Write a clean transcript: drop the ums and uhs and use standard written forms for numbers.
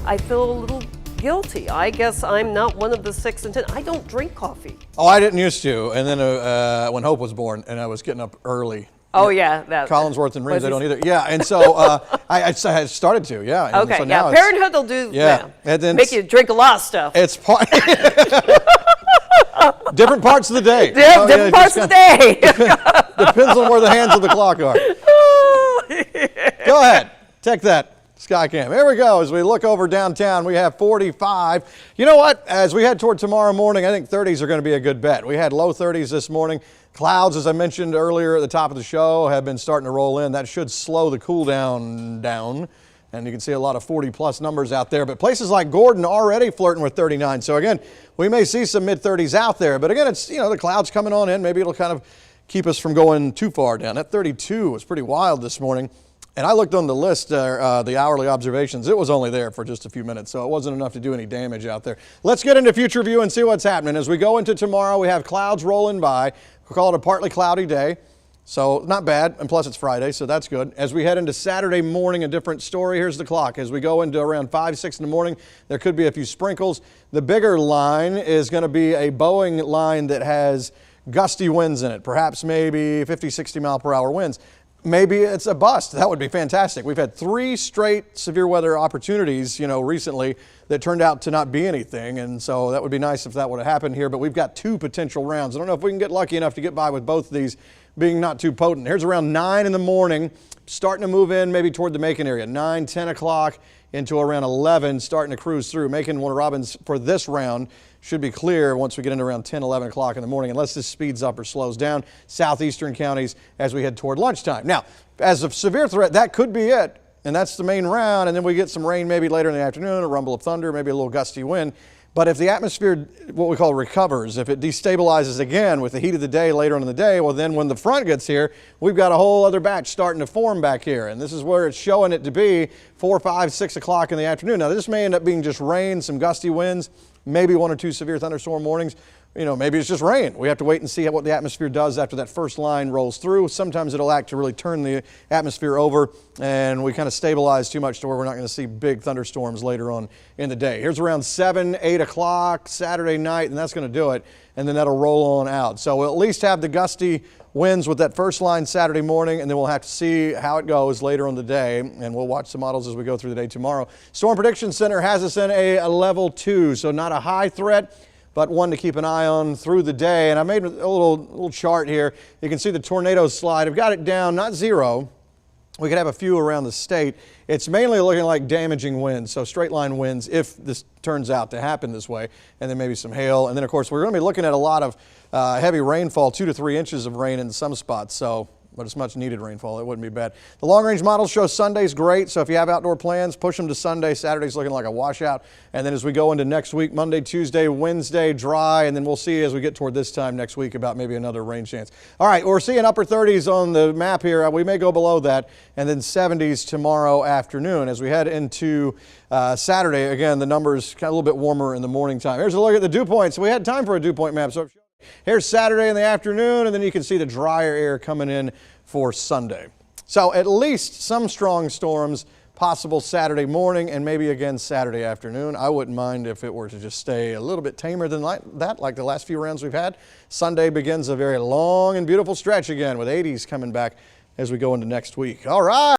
I feel a little guilty. I guess I'm not one of the 6 and 10. I don't drink coffee. Oh, I didn't used to. And then when Hope was born and I was getting up early. Oh, yeah. That, Collinsworth and Reams, they don't either. Yeah, and so I started to, yeah. And okay, so now Parenthood will do, and then make you drink a lot of stuff. It's part different parts of the day. Different parts of the day. Depends on where the hands of the clock are. Go ahead, take that. Skycam. Here we go. As we look over downtown, we have 45. You know what? As we head toward tomorrow morning, I think 30s are going to be a good bet. We had low 30s this morning. Clouds, as I mentioned earlier at the top of the show, have been starting to roll in. That should slow the cool down. And you can see a lot of 40-plus numbers out there. But places like Gordon already flirting with 39. So, again, we may see some mid-30s out there. But, again, it's, the clouds coming on in. Maybe it'll kind of keep us from going too far down. That 32 was pretty wild this morning. And I looked on the list, the hourly observations. It was only there for just a few minutes, so it wasn't enough to do any damage out there. Let's get into future view and see what's happening. As we go into tomorrow, we have clouds rolling by. We'll call it a partly cloudy day, so not bad. And plus, it's Friday, so that's good. As we head into Saturday morning, a different story. Here's the clock. As we go into around 5, 6 in the morning, there could be a few sprinkles. The bigger line is going to be a Boeing line that has gusty winds in it, perhaps maybe 50, 60 mile per hour winds. Maybe it's a bust. That would be fantastic. We've had 3 straight severe weather opportunities, recently that turned out to not be anything. And so that would be nice if that would have happened here. But we've got 2 potential rounds. I don't know if we can get lucky enough to get by with both of these being not too potent. Here's around 9 in the morning, starting to move in maybe toward the Macon area. 9, 10 o'clock into around 11, starting to cruise through. Macon and Warner Robins for this round should be clear once we get into around 10, 11 o'clock in the morning, unless this speeds up or slows down. Southeastern counties as we head toward lunchtime. Now, as a severe threat, that could be it, and that's the main round, and then we get some rain maybe later in the afternoon, a rumble of thunder, maybe a little gusty wind. But if the atmosphere, what we call recovers, if it destabilizes again with the heat of the day later on in the day, well then when the front gets here, we've got a whole other batch starting to form back here. And this is where it's showing it to be 4, 5, 6 o'clock in the afternoon. Now this may end up being just rain, some gusty winds, maybe 1 or 2 severe thunderstorm warnings. Maybe it's just rain. We have to wait and see what the atmosphere does after that first line rolls through. Sometimes it'll act to really turn the atmosphere over and we kind of stabilize too much to where we're not going to see big thunderstorms later on in the day. Here's around 7, 8 o'clock Saturday night, and that's going to do it. And then that'll roll on out. So we'll at least have the gusty winds with that first line Saturday morning, and then we'll have to see how it goes later on the day, and we'll watch the models as we go through the day tomorrow. Storm Prediction Center has us in a level 2, so not a high threat, but one to keep an eye on through the day. And I made a little chart here. You can see the tornado slide. I've got it down, not 0. We could have a few around the state. It's mainly looking like damaging winds, so straight line winds if this turns out to happen this way, and then maybe some hail. And then, of course, we're going to be looking at a lot of heavy rainfall, 2 to 3 inches of rain in some spots. But it's much needed rainfall. It wouldn't be bad. The long-range models show Sunday's great, so if you have outdoor plans, push them to Sunday. Saturday's looking like a washout. And then as we go into next week, Monday, Tuesday, Wednesday, dry, and then we'll see as we get toward this time next week about maybe another rain chance. All right, we're seeing upper 30s on the map here. We may go below that, and then 70s tomorrow afternoon. As we head into Saturday, again, the numbers kind of a little bit warmer in the morning time. Here's a look at the dew points. So we had time for a dew point map. So here's Saturday in the afternoon, and then you can see the drier air coming in for Sunday. So at least some strong storms possible Saturday morning and maybe again Saturday afternoon. I wouldn't mind if it were to just stay a little bit tamer than that, like the last few rounds we've had. Sunday begins a very long and beautiful stretch again with 80s coming back as we go into next week. All right.